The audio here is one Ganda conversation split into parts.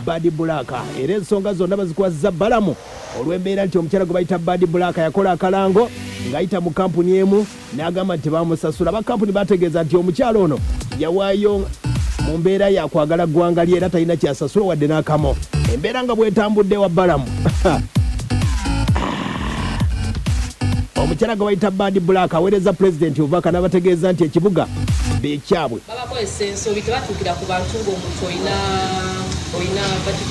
Bad Black era ensonga zonna bazikwazza Balamu olw'embeera nti omukyala gwe bayita Bad Black yakola akalango ng'ayita mu kampuni emu n'agamba nti bamusasula. Bakampuni bategeeza nti omukyala ono yawaayo mu mbeera yakwagala ggwanga lye era talina kyasasula wadde n'akamo. Embeera nga bwetambudde wa Balamu omukyala gwe bayita Bad Black aweereza pulezidenti Ovaka n'abategeeza nti ekibuga beekyabwe babakozesa ensobi tebatuukira ku bantu ng'omuntu olina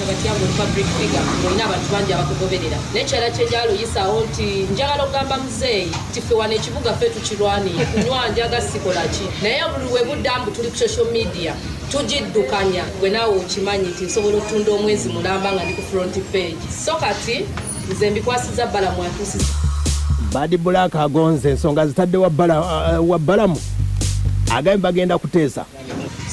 batyamu public figure olina abantu bangi abakugoberera nekyala kyejaluyisaawo nti njagala okugamba muzeeyi ti ffe wano ekibuga ffe tukirwaniye kunywa njaga sikolaki naye buli we buddambu tuli ku social media tugiddukanya gwe naawe okimanyi nti nsobola otunda omwezi mulamba nga ndi ku front page so kati nze mbikwasiza Balamu atuusiza. Bad Black agonze ensonga zitadde wa Balamu agambye bagenda kuteesa.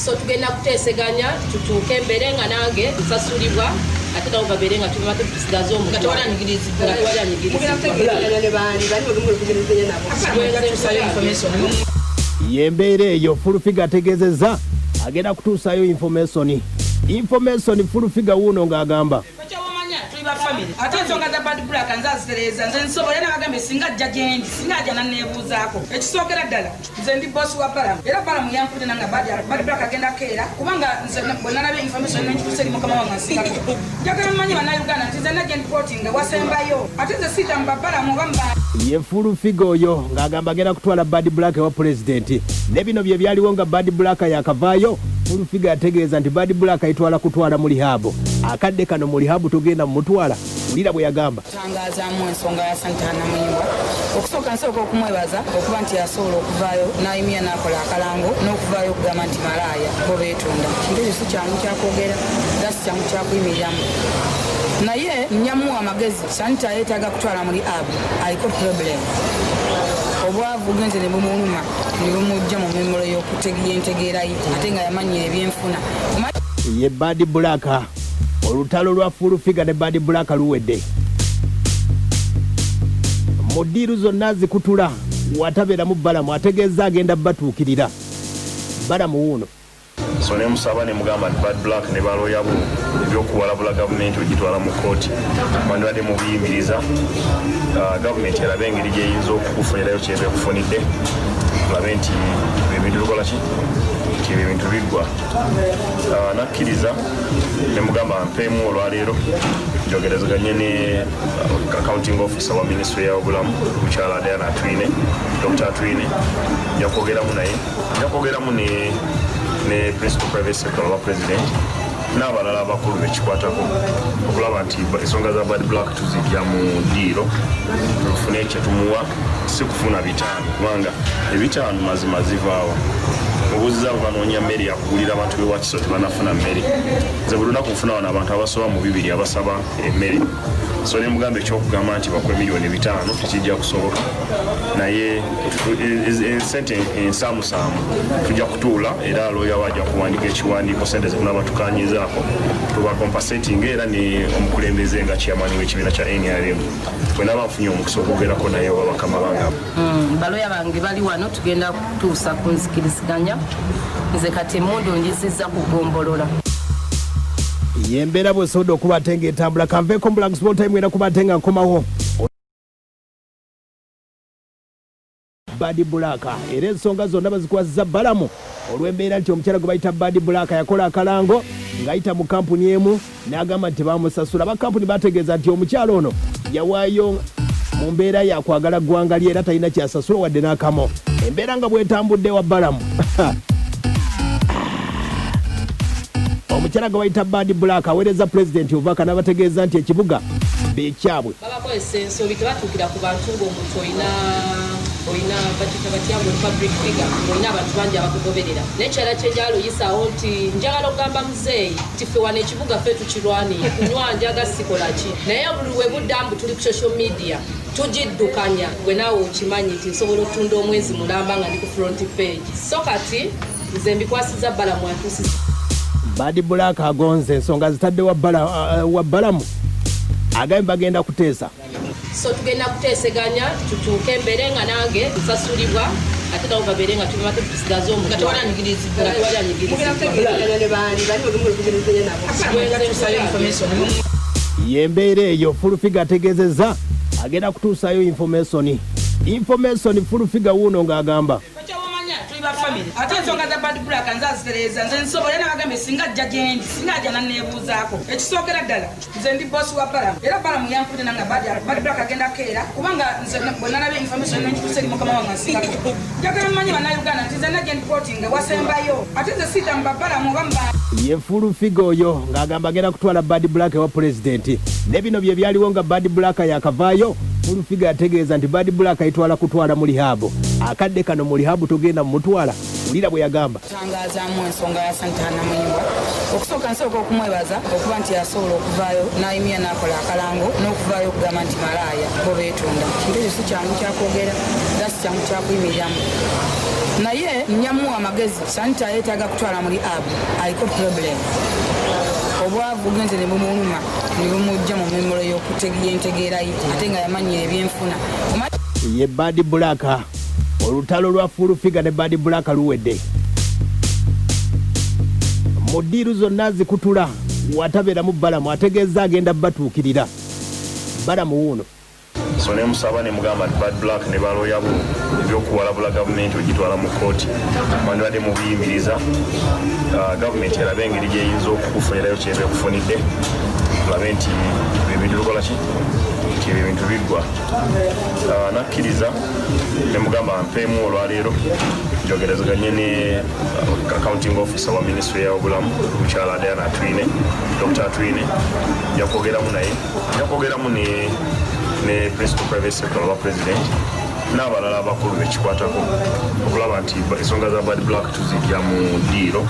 So tugenda kuteeseganya tutuuke embeere nga nange nsasulibwa ate nabo babeere nga tubimate tusigaze yembeera eyo Full-Figure ategeezezza agenda kutuusayo information Full-Figure wuuno ng'agamba ate ensonga za Bad Black nzazitereza nze nsobola nabagambe singa ajja gyendi singa ajja nanneebuuzaako ekisookera ddala nze ndi bosi wa Balamu era Balamu yanfudde nanga Bad Black agenda keera kubanga nze bwe nalaba information nenjitusa eri mukama wange nsinga njagala mumanyi bannayuganda nti nze najja ndipootinga wasembayo ate nze siitamba Balamu oba ye Full-Figure oyo ng'agamba agenda kutwala Bad Black wa pulezidenti ne bino bye byaliwo nga Bad Black yakavaayo. Full-Figure ategeeza nti Bad Black ayitwala kutwala mu lihabu akadde kano mu lihabu tugenda mumutwala ulira bwe yagamba tangazaamu ensonga ya Santana Muyimba okusooka nsooka okumwebaza okuba nti yasobola okuvaayo n'ayimya n'akola akalango n'okuvaayo okugamba nti malaaya bo beetunda kintu ekyo si kyangu kyakwogera era si kyangu kyakuyimiriramu naye nnyamuwa amagezi Santa yeetaaga kutwala muri abu aliko problem obwavu genze ne bumuluma ne bumujja mu memolo y'okutegeera ye ate nga yamanyira ebyenfuna ye Bad Black olutalo lwa Full-Figure ne Bad Black luwedde mu ddiiru zonna zikutula watabeeramu Balamu ategeeza agenda batuukirira Balamu wuuno so ne musaba ne mugamba nti Bad Black ne baloya bo ebyokuwalabula gavumenti ogitwala mu kooti mwandibadde mu biyimiriza gavumenti erabe engeri gyeyinza okukufunirayo kyeba ekufunidde olabe nti ebintu bikola ki nti ebintu biggwa nakkiriza ne mugamba mpeemu olwaleero njogerezeganye ne accounting officer wa ministry y'obulamu mukyala Diana Atwine Dr. Atwine njakwogeramu ne principal private sector wa president n'abalala abakulu bekikwatako okulaba nti ensonga za Bad Black tuzijja mu ddiiro tufune kyetumuwa si kufuna bitaano kubanga ebitaano mazima zivaawa obuziza banoonya mmere yakugulira abantu bewa Kiso tebanafuna mmere nze buli lunaku nfuna wano abantu abasoba mu 2 abasaba emmere so ne mugamba ekyokugamba nti bakwe miliyoni 5 tekijja kusoboka naye sente ensaamusaamu tujja kutuula era looya wajja kuwandika ekiwandiiko sente zekunaba tukanyizaako tuba compensating era ne omukulembeze nga chairman w'ekibiina kya NRM bwenaba nfunye omukisa okwogerako naye oba bakama bange baloya bange bali wano tugenda kutuusa ku nzikiriziganya nze kati emmundu njisizza kugombolola yembeera bwesobodde okuba ate ng'etambula kanveeko Black Sport Time era kuba ate nga nkomawo Bad Black era ensonga zonna bazikwazza Balamu olw'embeera nti omukyala gwe bayita Bad Black yakola akalango ng'ayita mu kampuni emu n'agamba nti bamusasula. Bakampuni bategeeza nti omukyala ono yawaayo mu mbeera yakwagala ggwanga lye era talina kyasasula wadde n'akamo. Embeera nga bwetambudde wa Balamu omukyala gwe bayita Bad Black aweereza pulezidenti Ovaka n'abategeeza nti ekibuga beekyabwe babakozesa ensobi tebatuukira ku bantu ng'omuntu olina batyamu public figure olina abantu bangi abakugoberera nekyala kyejaluyisaawo nti njagala okugamba muzeeyi ti ffe wano ekibuga ffe tukirwaniye kunywa njaga sikolaki naye buli we buddambu tuli ku social media tugiddukanya gwe naawe okimanyi nti nsobola otunda omwezi mulamba nga ndi ku front page so kati nze mbikwasiza Balamu atuusiza. Bad Black agonze ensonga zitadde wa Balamu agambye bagenda kuteesa. So tugenda kuteeseganya tutuuke embeere nga nange nsasulibwa ate nabo babeere nga tubimate tusigaze omutwe yembeera eyo Full-Figure ategeezezza agenda kutuusayo information Full-Figure wuuno ng'agamba ate ensonga za Bad Black nzazitereza nze nsobola n'abagambe singa ajja gyendi singa ajja nanneebuuzaako ekisookera ddala nze ndi bosi wa Balamu era Balamu yanfudde nanga Bad Black agenda keera kubanga nze bwe nalaba information n'ekituusa eri mukama wange nsinga njagala mmanyi bannayuganda nti nze nagenda reporting wasembayo ate nze siitamba Balamu oba mba ye Full-Figure oyo ng'agamba agenda kutwala Bad Black wa president ne bino bye byaliwo nga Bad Black yakavaayo Full-Figure ategeeza nti Bad Black ayitwala kutwala mu lihabu akadde kano mu lihabu tugenda mumutwala ulira bwe yagamba tangazaamu ensonga ya Santana Muyimbwa okusooka nsooka okumwebaza okuba nti yasobola okuvaayo n'ayimya n'akola akalango n'okuvaayo okugamba nti malaaya bo beetunda kintu ekyo si kyangu kyakwogera era si kyangu kyakuyimiriramu naye nnyamuwa amagezi Santa yeetaaga kutwala muri abu aliko problem obwavu genze ne bumuluma ne bumujja mu memolo y'entegeera ye ate nga yamanyira ebyenfuna ye Bad Black olutalo lwa Full-Figure ne Bad Black luwedde mu ddiiru zonna zikutula watabeeramu Balamu ategeeza agenda batuukirira Balamu wuuno so ne musaba ne mugamba nti Bad Black ne baloya bo ebyokuwalabula gavumenti ogitwala mu kooti bandibadde mubiyimiriza gavumenti erabe engeri gyeyinza okukufunirayo kyeba ekufunidde tulabe nti ebintu bikola ki nti ebintu biggwa nakkiriza ne mugamba mpeemu olwaleero njogerezeganye ne accounting officer wa ministry y'obulamu mukyala Diana Atwine Dr. Atwine yakwogeramu ne principal private sector wa president n'abalala abakulu bekikwatako okulaba nti ensonga za Bad Black tuzijja mu ddiiro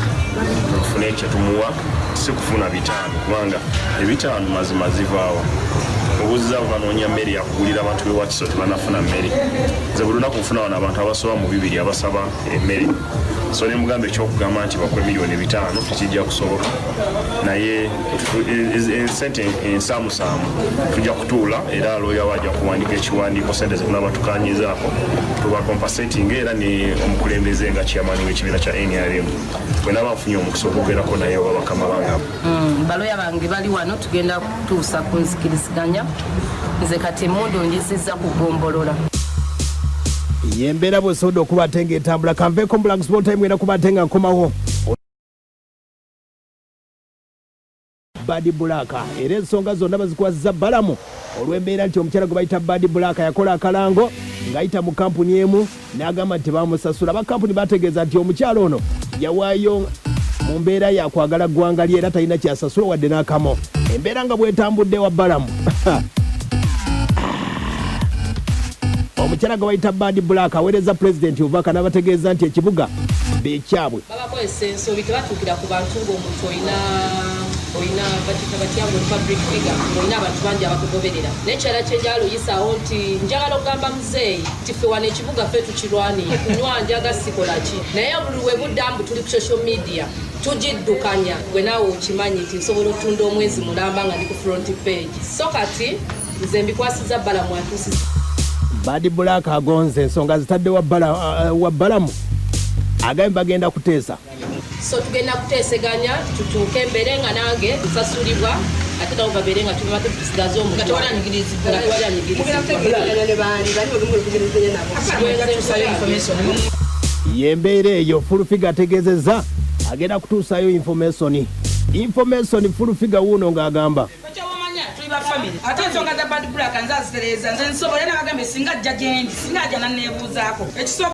tufune ekitumuwa si kufuna bitaano kubanga ebitaano mazima zivaawo obuziza banoonya mmere yakugulira abantu bewakiso tebanafuna mmere nze buli lunaku nfuna wano abantu abasoba mu 2 abasaba emmere so ne mugamba ekyokugamba nti bakwe $5,000,000 tekijja kusoboka naye sente ensaamusaamu tujja kutuula era looya wajja kuwandiika ekiwandiiko sente zetunaba tukanyizaako tubakompensating era ne omukulembeze nga chairman w'ekibiina kya NRM bwe naba nfunye omukisa okwogerako naye oba bakama bange baloya bange bali wano tugenda kutuusa ku nzikiriziganya nze kati emmundu njizizza kugombolola yembeera bwesobodde okuba ate ng'etambula kanveeko mu Black Sport Time era kuba ate nga nkomawo Bad Black era ensonga zonna bazikwazizza Balamu olw'embeera nti omukyala gwe bayita Bad Black yakola akalango ng'ayita mu kampuni emu n'agamba nti bamusasula bakampuni bategeeza nti omukyala ono yawaayo mu mbeera yakwagala ggwanga lye era talina kyasasula wadde n'akamo embeera nga bwetambudde wa Balamu omukyala gwe bayita Bad Black aweereza president Obaka n'abategeeza nti ekibuga bekyabwe babakozesa ensobi tebatuukira ku bantu ng'omuntu olina batyango public figure olina abantu bangi abakugoberera nekyala kyenjala oyisaawo nti njagala okugamba muzeeyi nti ffe wano ekibuga ffe tukirwaniye kunywa njaga sikolaki naye buli we buddambu tuli ku social media tugiddukanya gwe naawe okimanyi nti nsobola otunda omwezi mulamba nga ndi ku front page so kati nze mbikwasiza Balamu atuusiza Bad Black agonze ensonga zitadde wa Balamu agambye bagenda kuteesa so tugenda kuteeseganya tutuuke embere nga nange tusasulibwa ate nabo babeere nga tubimate tusigaze omutwe yembeera eyo Full-Figure ategeezezza agenda kutuusayo information Full-Figure wuuno ng'agamba ate ensonga za Bad Black nzazitereza nze nsobola n'abagambe singa ajja gyendi singa ajja nanneebuuzaako